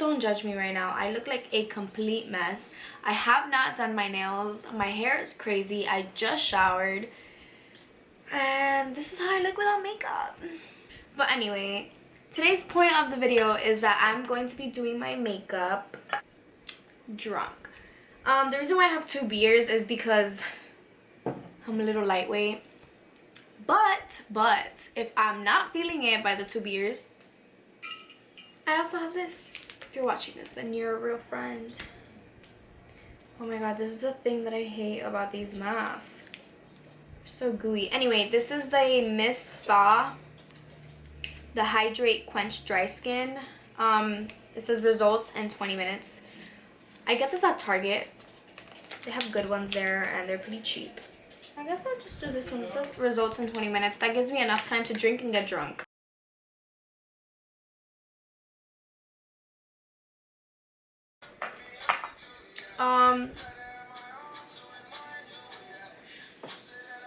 don't judge me right now. I look like a complete mess. I have not done my nails. My hair is crazy. I just showered. And this is how I look without makeup. But anyway, today's point of the video is that I'm going to be doing my makeup drunk. The reason why I have 2 beers is because I'm a little lightweight. But if I'm not feeling it by the 2 beers, I also have this. If you're watching this, then you're a real friend. Oh my god, this is a thing that I hate about these masks. They're so gooey. Anyway, this is the Miss Thaw, the Hydrate Quench Dry Skin. It says results in 20 minutes. I get this at Target. They have good ones there and they're pretty cheap. I guess I'll just do this one. It says results in 20 minutes. That gives me enough time to drink and get drunk.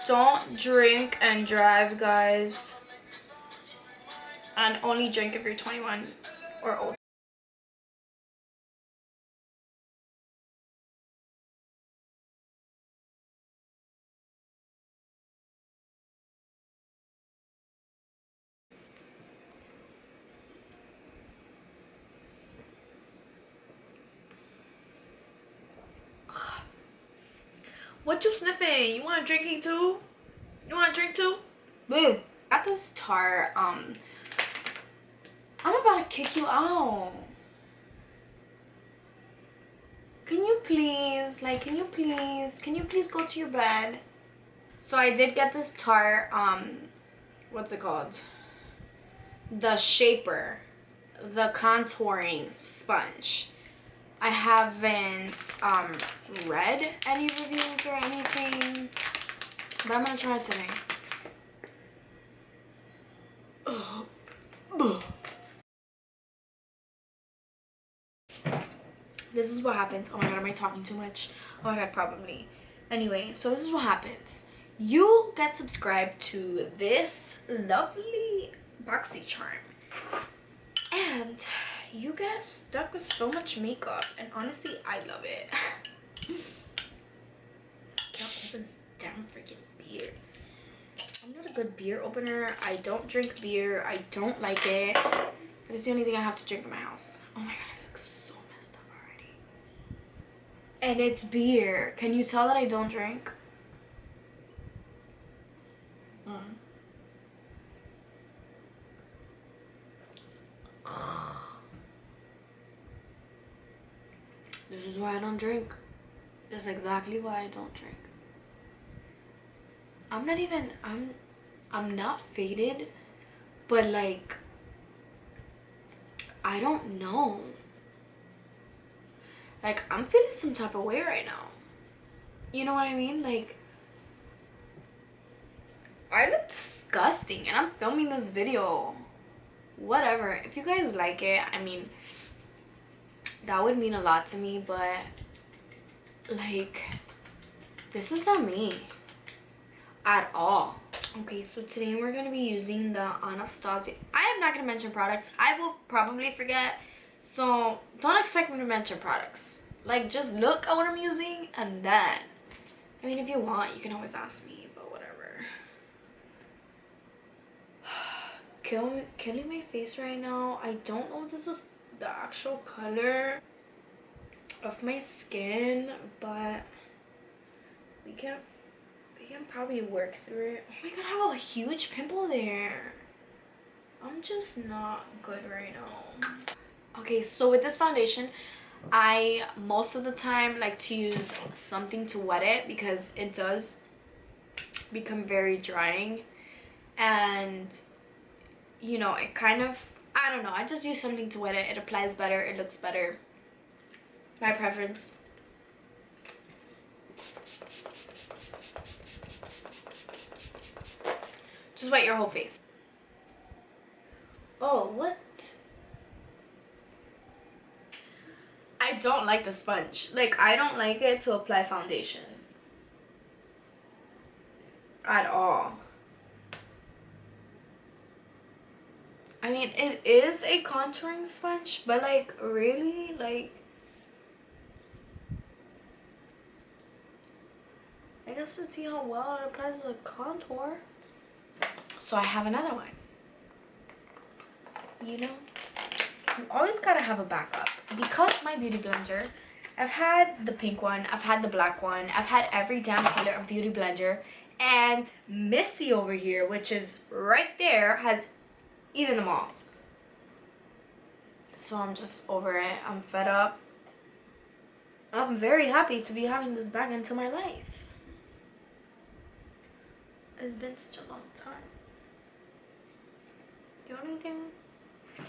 Don't drink and drive, guys. And only drink if you're 21 or older. What you sniffing? You want drinking too? You want to drink too? Boo. At this tart, I'm about to kick you out. Can you please, can you please go to your bed? So I did get this tart, what's it called? The Shaper, the contouring sponge. I haven't read any reviews or anything, but I'm gonna try it today. This is what happens. Oh my god, am I talking too much? Oh my god, probably. Anyway, so this is what happens. You get subscribed to this lovely BoxyCharm, and you get stuck with so much makeup, and honestly, I love it. Can't open this damn freaking beer. I'm not a good beer opener. I don't drink beer. I don't like it. But it's the only thing I have to drink in my house. Oh my god, I look so messed up already. And it's beer. Can you tell that I don't drink? This is why I don't drink. That's exactly why I don't drink. I'm not faded, but like, I don't know. Like, I'm feeling some type of way right now. You know what I mean? Like, I look disgusting and I'm filming this video. Whatever. If you guys like it, I mean, that would mean a lot to me, but like, this is not me at all. Okay, so today we're gonna be using the Anastasia. I am not gonna mention products. I will probably forget, so don't expect me to mention products. Like, just look at what I'm using, and then, I mean, if you want, you can always ask me, but whatever. Killing my face right now. I don't know if this is the actual color of my skin, but we can probably work through it. Oh my god, I have a huge pimple there. I'm just not good right now. Okay, so with this foundation, I most of the time like to use something to wet it because it does become very drying, and you know, it kind of, I don't know, I just use something to wet it. It applies better, it looks better. My preference. Just wet your whole face. Oh, what? I don't like the sponge. Like, I don't like it to apply foundation. At all. I mean, it is a contouring sponge, but like really, like I guess let's see how well it applies to the contour. So I have another one. You know, you always gotta have a backup. Because my beauty blender, I've had the pink one, I've had the black one, I've had every damn color of beauty blender, and Missy over here, which is right there, has eaten them all. So I'm just over it. I'm fed up. I'm very happy to be having this back into my life. It's been such a long time. The only thing,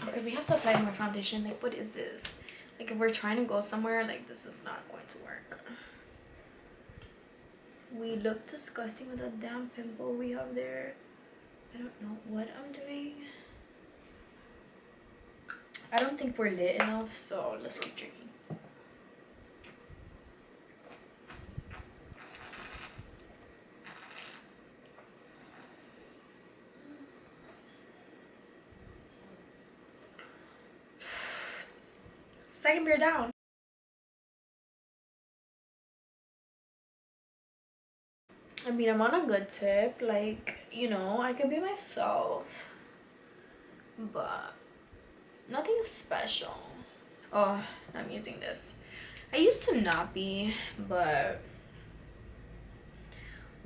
okay, we have to apply more foundation. Like, what is this? Like, if we're trying to go somewhere, like, this is not going to work. We look disgusting with that damn pimple we have there. I don't know what I'm doing. I don't think we're lit enough, so let's keep drinking. Second beer down. I mean, I'm on a good tip. Like, you know, I could be myself. But nothing special. Oh, I'm using this. I used to not be, but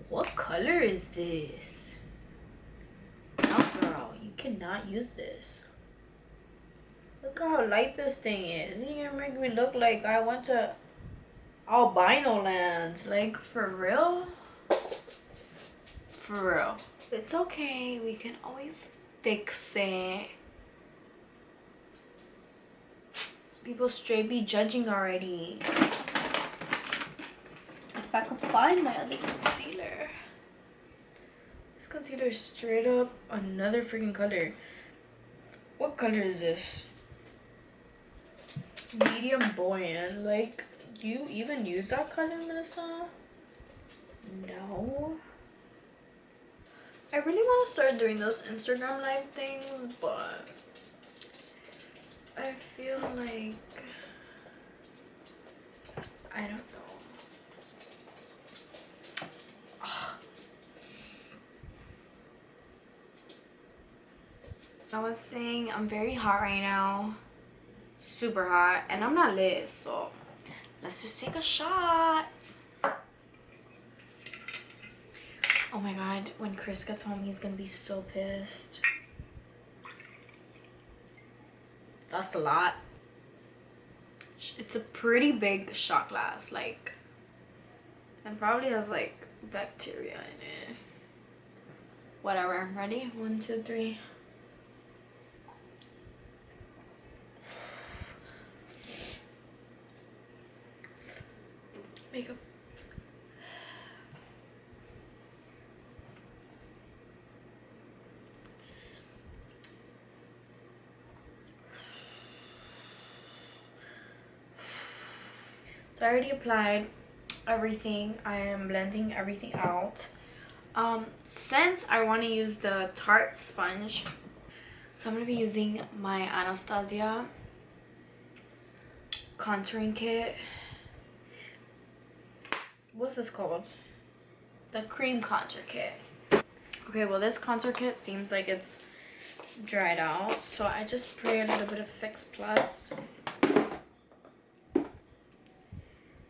what color is this? No, girl, you cannot use this. Look how light this thing is. It's gonna make me look like I went to albino lands. Like, for real? For real. It's okay. We can always fix it. People straight be judging already. If I could find my other concealer. This concealer is straight up another freaking color. What color is this? Medium buoyant. Like, do you even use that color, Melissa? No. I really want to start doing those Instagram live things, but I feel like I don't know. Ugh. I was saying I'm very hot right now. Super hot. And I'm not lit, so let's just take a shot. Oh my god, when Chris gets home, he's gonna be so pissed. That's a lot. It's a pretty big shot glass, like, and probably has like bacteria in it. Whatever. Ready? 1, 2, 3. Makeup. So I already applied everything. I am blending everything out. Since I want to use the Tarte sponge, so I'm going to be using my Anastasia contouring kit. What's this called? The cream contour kit. Okay, well this contour kit seems like it's dried out, so I just spray a little bit of Fix Plus.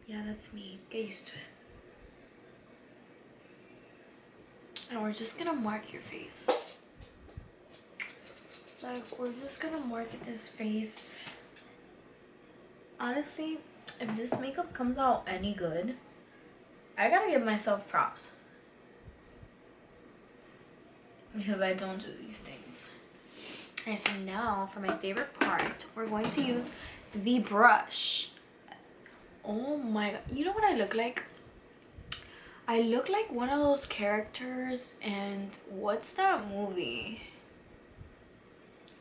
Yeah, that's me. Get used to it. And we're just gonna mark your face. Like, we're just gonna market this face. Honestly, if this makeup comes out any good, I gotta give myself props. Because I don't do these things. Alright, so now for my favorite part, we're going to use the brush. Oh my god. You know what I look like? I look like one of those characters, and what's that movie?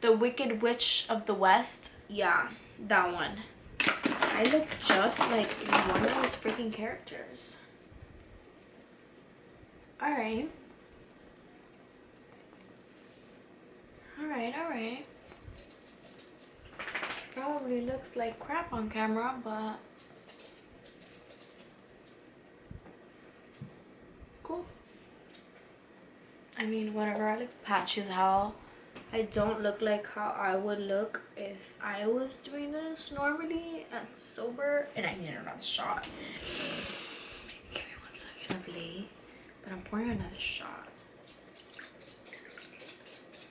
The Wicked Witch of the West? Yeah, that one. I look just like one of those freaking characters. Alright. Alright. probably looks like crap on camera, but cool. I mean, whatever. I look patchy as hell. I don't look like how I would look if I was doing this normally and sober. And I need another shot. Give me 1 second. I'm late, but I'm pouring another shot.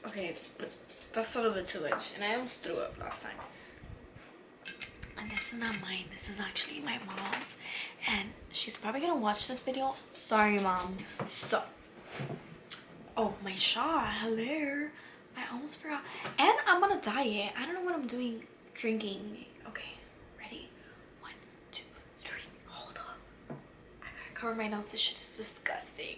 Okay, but that's a little bit too much, and I almost threw up last time. And this is not mine. This is actually my mom's, and she's probably gonna watch this video. Sorry, Mom. So, oh, my shot. Hello. I almost forgot. And I'm on a diet. I don't know what I'm doing drinking. Okay, ready? 1, 2, 3. Hold up. I gotta cover my nose. This shit is disgusting.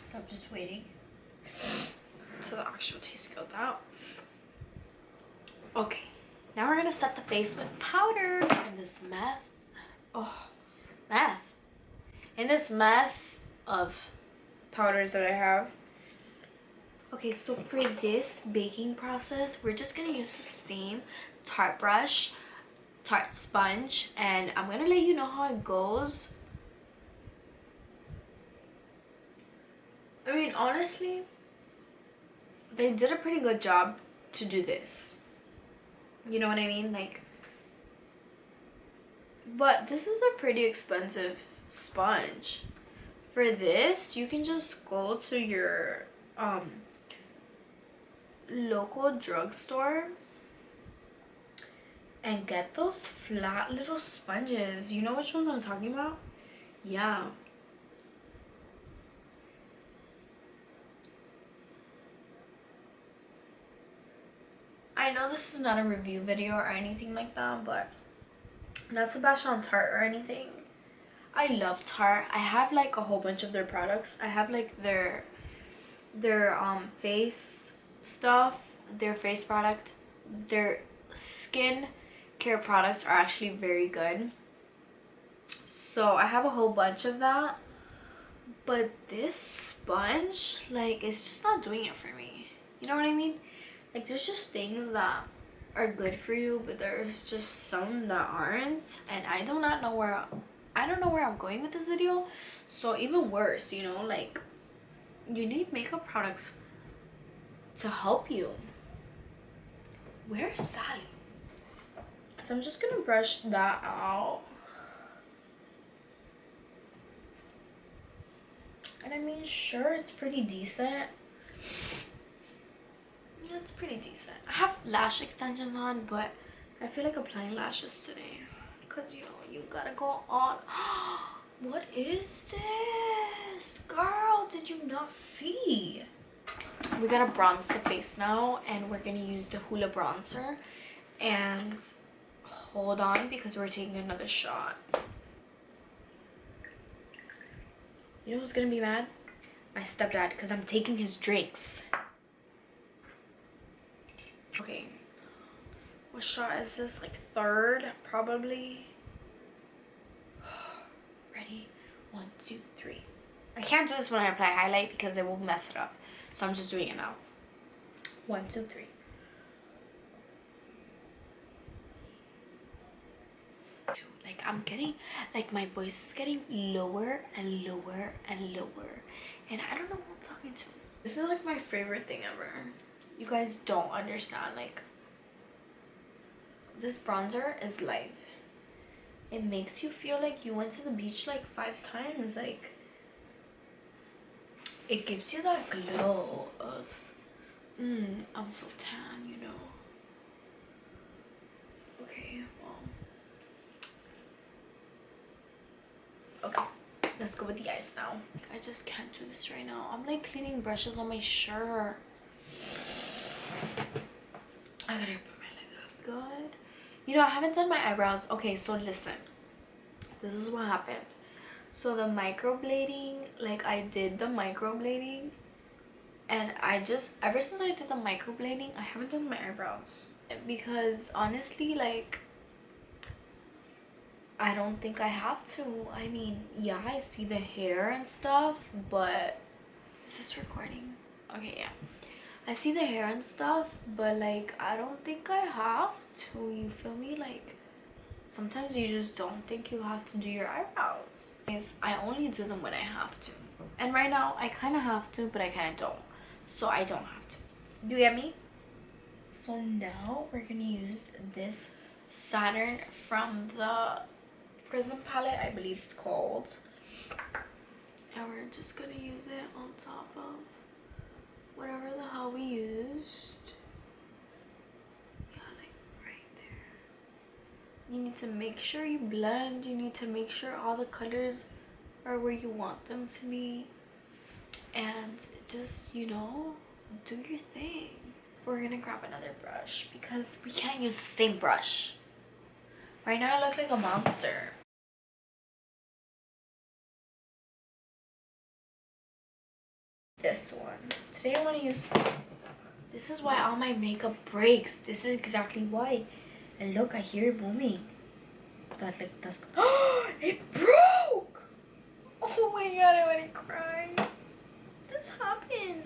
So I'm just waiting till the actual taste goes out. Okay, now we're gonna set the face with powder and this meth. Oh, meth. In this mess of powders that I have. Okay, so for this baking process, we're just gonna use the same Tarte brush, Tarte sponge, and I'm gonna let you know how it goes. I mean, honestly, they did a pretty good job to do this. You know what I mean? Like, but this is a pretty expensive sponge. For this, you can just go to your local drugstore and get those flat little sponges. You know which ones I'm talking about? Yeah. I know this is not a review video or anything like that, but not to bash on Tarte or anything. I love Tarte. I have like a whole bunch of their products. I have like their face stuff, their face product, their skin care products are actually very good. So I have a whole bunch of that. But this sponge, like, it's just not doing it for me. You know what I mean? Like, there's just things that are good for you, but there's just some that aren't. And I don't know where I'm going with this video. So even worse, you know, like, you need makeup products to help you. Where's Sally? So I'm just gonna brush that out. And I mean, sure, it's pretty decent. Yeah, it's pretty decent. I have lash extensions on, but I feel like applying lashes today. Because, you know, you gotta go on. What is this? Girl, did you not see? We gotta bronze the face now, and we're gonna use the Hoola bronzer. And hold on, because we're taking another shot. You know who's gonna be mad? My stepdad, because I'm taking his drinks. Okay. What shot is this? Like third, probably. Ready? 1, 2, 3. I can't do this when I apply highlight because it will mess it up. So I'm just doing it now. 1, 2, 3. Like, I'm getting, like, my voice is getting lower and lower and lower. And I don't know who I'm talking to. This is like my favorite thing ever. You guys don't understand. Like, this bronzer is life. It makes you feel like you went to the beach like 5 times. Like, it gives you that glow of, I'm so tan, you know. Okay, well. Okay, let's go with the eyes now. I just can't do this right now. I'm like cleaning brushes on my shirt. I gotta put my leg up. Good. You know, I haven't done my eyebrows. Okay, so listen. This is what happened. So the microblading, like, I did the microblading, and I just, ever since I did the microblading, I haven't done my eyebrows. Because honestly, like, I don't think I have to. I mean, yeah, I see the hair and stuff, but Is this recording? Okay, yeah. I see the hair and stuff, but like I don't think I have to, you feel me? Like sometimes you just don't think you have to do your eyebrows. Yes, I only do them when I have to. And right now I kind of have to, but I kind of don't. So I don't have to. You get me? So now we're gonna use this Saturn from the Prism palette, I believe it's called. And we're just gonna use it on top of whatever the hell we used. Yeah, like right there. You need to make sure you blend. You need to make sure all the colors are where you want them to be. And just, you know, do your thing. We're gonna grab another brush because we can't use the same brush. Right now I look like a monster. This one. Today I want to use... This is why all my makeup breaks. This is exactly why. And look, I hear it booming. That's like that's... It broke! Oh my god, I want to cry. This happened.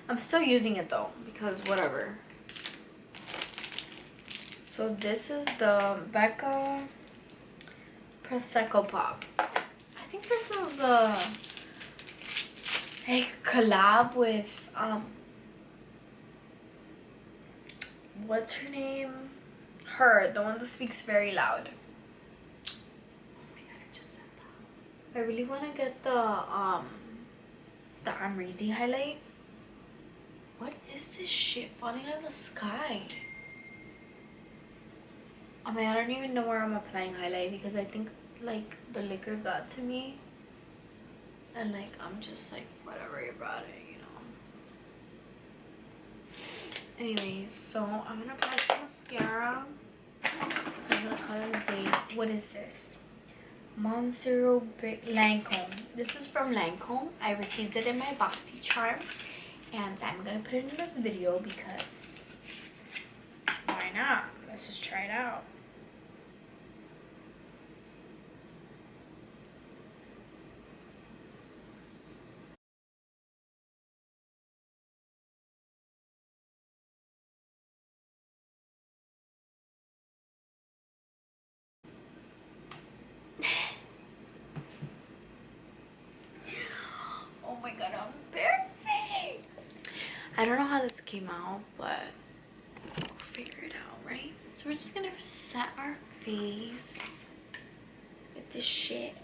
I'm still using it though, because whatever. So this is the Becca Prosecco Pop. I think this is a collab with what's her name? Her, the one that speaks very loud. Oh my god, I just said that. I really want to get the Amrezy highlight. What is this shit falling out of the sky? I mean, I don't even know where I'm applying highlight because I think like the liquor got to me. And like, I'm just like, whatever you brought it, you know. Anyways, so I'm gonna apply some mascara. I'm gonna call it a day. What is this? Monzero Lancome. This is from Lancome. I received it in my BoxyCharm. And I'm gonna put it in this video because why not? Let's just try it out. Oh my god, how embarrassing! I don't know how this came out, but we'll figure it out, right? So we're just gonna set our face with this shit.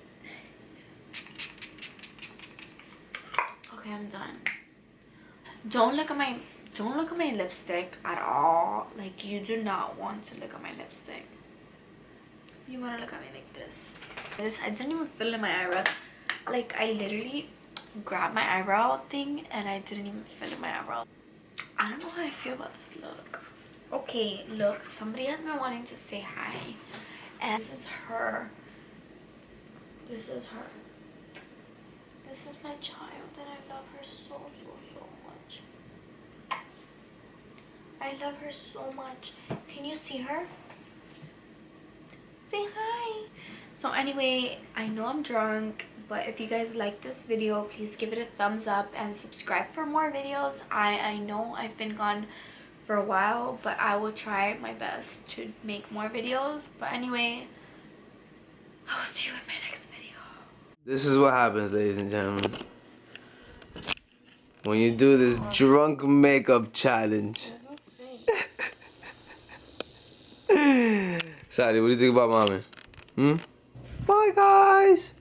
Okay, I'm done. Don't look at my lipstick at all. Like, you do not want to look at my lipstick. You want to look at me like this. I didn't even fill in my eyebrows. Like, I literally grabbed my eyebrow thing and I didn't even fill in my eyebrow. I don't know how I feel about this look. Okay, look, somebody has been wanting to say hi. And this is her. This is her. This is my child and I love her so much. I love her so much. Can you see her? Say hi. So anyway, I know I'm drunk, but if you guys like this video, please give it a thumbs up and subscribe for more videos. I know I've been gone for a while, but I will try my best to make more videos. But anyway, I will see you in my next video. This is what happens, ladies and gentlemen, when you do this drunk makeup challenge. Sadie, what do you think about mommy? Bye, guys.